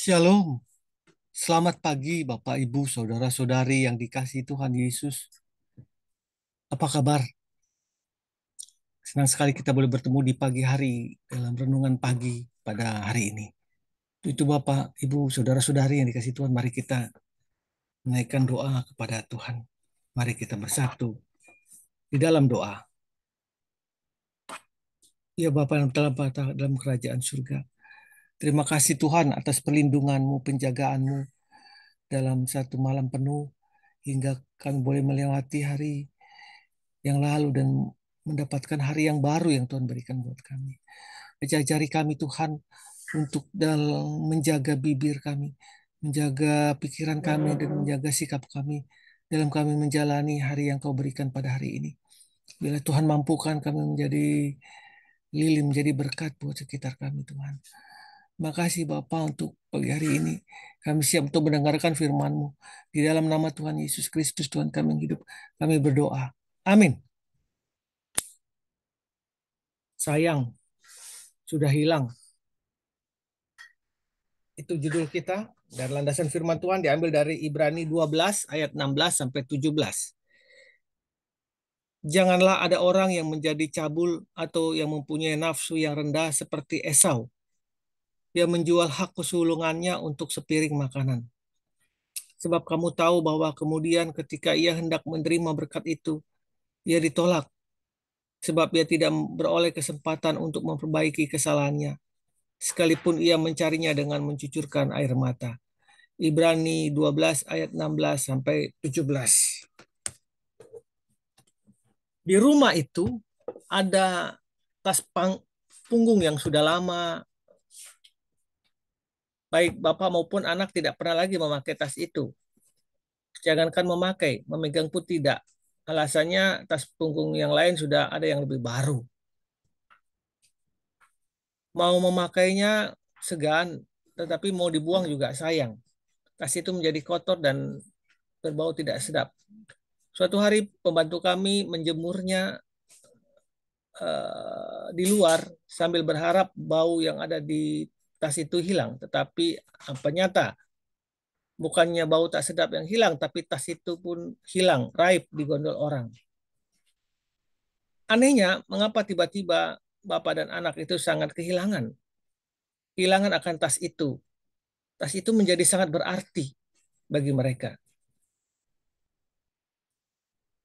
Shalom, selamat pagi Bapak Ibu Saudara-saudari yang dikasihi Tuhan Yesus. Apa kabar? Senang sekali kita boleh bertemu di pagi hari dalam renungan pagi pada hari ini. Itu Bapak, Ibu, Saudara-saudari yang dikasihi Tuhan, mari kita menaikkan doa kepada Tuhan. Mari kita bersatu di dalam doa. Ya Bapak yang telah dalam kerajaan surga. Terima kasih Tuhan atas perlindungan-Mu, penjagaan-Mu dalam satu malam penuh hingga kami boleh melewati hari yang lalu dan mendapatkan hari yang baru yang Tuhan berikan buat kami. Ajari kami Tuhan untuk dalam menjaga bibir kami, menjaga pikiran kami dan menjaga sikap kami dalam kami menjalani hari yang Kau berikan pada hari ini. Bila Tuhan mampukan kami menjadi lilin, menjadi berkat buat sekitar kami Tuhan. Makasih Bapa untuk pagi hari ini. Kami siap untuk mendengarkan firman-Mu. Di dalam nama Tuhan Yesus Kristus Tuhan kami yang hidup, kami berdoa. Amin. Sayang, sudah hilang. Itu judul kita dan landasan firman Tuhan diambil dari Ibrani 12 ayat 16 sampai 17. Janganlah ada orang yang menjadi cabul atau yang mempunyai nafsu yang rendah seperti Esau, yang menjual hak kesulungannya untuk sepiring makanan. Sebab kamu tahu bahwa kemudian ketika ia hendak menerima berkat itu, ia ditolak, sebab ia tidak beroleh kesempatan untuk memperbaiki kesalahannya, sekalipun ia mencarinya dengan mencucurkan air mata. Ibrani 12 ayat 16 sampai 17. Di rumah itu ada tas punggung yang sudah lama, baik bapak maupun anak tidak pernah lagi memakai tas itu. Jangankan memakai, memegang pun tidak. Alasannya tas punggung yang lain sudah ada yang lebih baru. Mau memakainya segan, tetapi mau dibuang juga sayang. Tas itu menjadi kotor dan berbau tidak sedap. Suatu hari pembantu kami menjemurnya di luar sambil berharap bau yang ada di tas itu hilang. Tetapi apa nyata, bukannya bau tak sedap yang hilang, tapi tas itu pun hilang, raib di gondol orang. Anehnya, mengapa tiba-tiba bapak dan anak itu sangat kehilangan akan tas itu. Tas itu menjadi sangat berarti bagi mereka.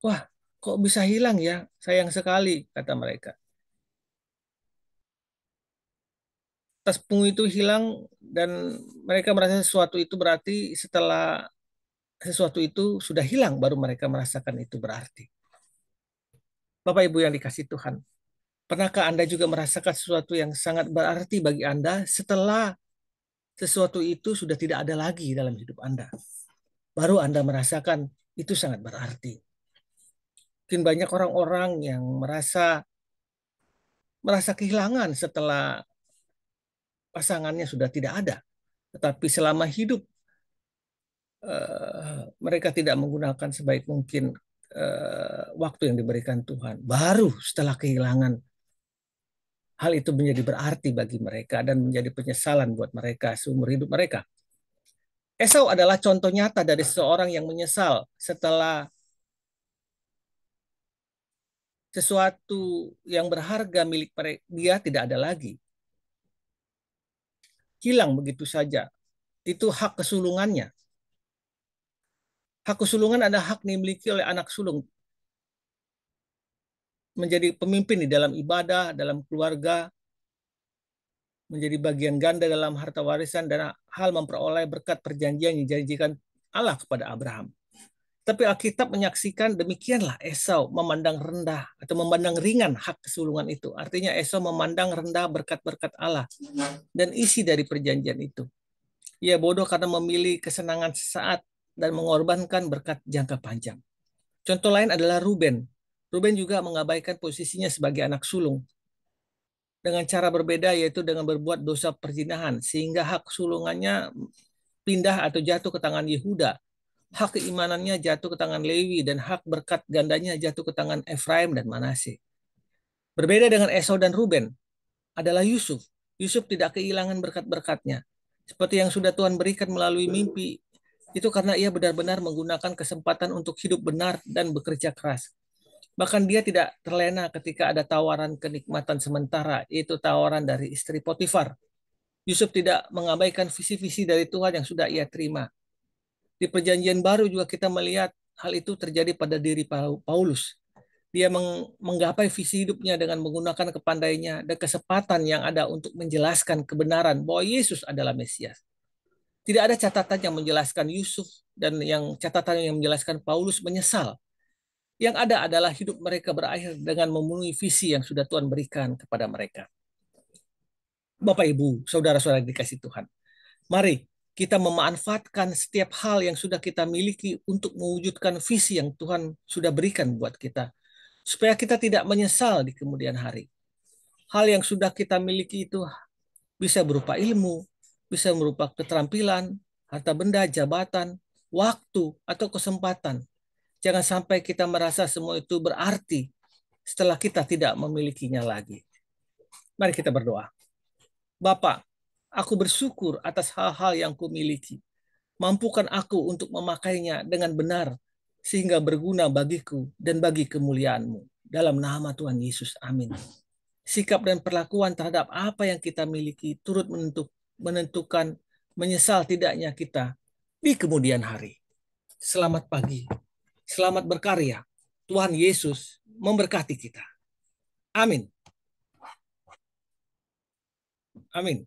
Wah, kok bisa hilang ya? Sayang sekali, kata mereka. Tas punggung itu hilang dan mereka merasa sesuatu itu berarti setelah sesuatu itu sudah hilang baru mereka merasakan itu berarti. Bapak Ibu yang dikasih Tuhan, pernahkah Anda juga merasakan sesuatu yang sangat berarti bagi Anda setelah sesuatu itu sudah tidak ada lagi dalam hidup Anda? Baru Anda merasakan itu sangat berarti. Mungkin banyak orang-orang yang merasa kehilangan setelah pasangannya sudah tidak ada. Tetapi selama hidup mereka tidak menggunakan sebaik mungkin waktu yang diberikan Tuhan. Baru setelah kehilangan, hal itu menjadi berarti bagi mereka dan menjadi penyesalan buat mereka seumur hidup mereka. Esau adalah contoh nyata dari seseorang yang menyesal setelah sesuatu yang berharga milik dia tidak ada lagi. Hilang begitu saja. Itu hak kesulungannya. Hak kesulungan adalah hak yang dimiliki oleh anak sulung. Menjadi pemimpin di dalam ibadah, dalam keluarga, menjadi bagian ganda dalam harta warisan dan hal memperoleh berkat perjanjian yang dijanjikan Allah kepada Abraham. Tapi Alkitab menyaksikan demikianlah Esau memandang rendah atau memandang ringan hak kesulungan itu. Artinya Esau memandang rendah berkat-berkat Allah dan isi dari perjanjian itu. Ia bodoh karena memilih kesenangan sesaat dan mengorbankan berkat jangka panjang. Contoh lain adalah Ruben. Ruben juga mengabaikan posisinya sebagai anak sulung dengan cara berbeda, yaitu dengan berbuat dosa perzinahan, sehingga hak sulungannya pindah atau jatuh ke tangan Yehuda. Hak keimanannya jatuh ke tangan Lewi, dan hak berkat gandanya jatuh ke tangan Efraim dan Manase. Berbeda dengan Esau dan Ruben adalah Yusuf. Yusuf tidak kehilangan berkat-berkatnya. seperti yang sudah Tuhan berikan melalui mimpi, itu karena ia benar-benar menggunakan kesempatan untuk hidup benar dan bekerja keras. Bahkan dia tidak terlena ketika ada tawaran kenikmatan sementara, yaitu tawaran dari istri Potifar. Yusuf tidak mengabaikan visi-visi dari Tuhan yang sudah ia terima. Di perjanjian baru juga kita melihat hal itu terjadi pada diri Paulus. Dia menggapai visi hidupnya dengan menggunakan kepandainya dan kesempatan yang ada untuk menjelaskan kebenaran bahwa Yesus adalah Mesias. Tidak ada catatan yang menjelaskan Yusuf dan yang catatan yang menjelaskan Paulus menyesal. Yang ada adalah hidup mereka berakhir dengan memenuhi visi yang sudah Tuhan berikan kepada mereka. Bapak, Ibu, saudara-saudara dikasih Tuhan. Mari kita memanfaatkan setiap hal yang sudah kita miliki untuk mewujudkan visi yang Tuhan sudah berikan buat kita. Supaya kita tidak menyesal di kemudian hari. Hal yang sudah kita miliki itu bisa berupa ilmu, bisa berupa keterampilan, harta benda, jabatan, waktu, atau kesempatan. Jangan sampai kita merasa semua itu berarti setelah kita tidak memilikinya lagi. Mari kita berdoa. Bapa, aku bersyukur atas hal-hal yang kumiliki. Mampukan aku untuk memakainya dengan benar, sehingga berguna bagiku dan bagi kemuliaan-Mu. Dalam nama Tuhan Yesus, amin. Sikap dan perlakuan terhadap apa yang kita miliki turut menentukan menyesal tidaknya kita di kemudian hari. Selamat pagi, selamat berkarya. Tuhan Yesus memberkati kita. Amin. Amin.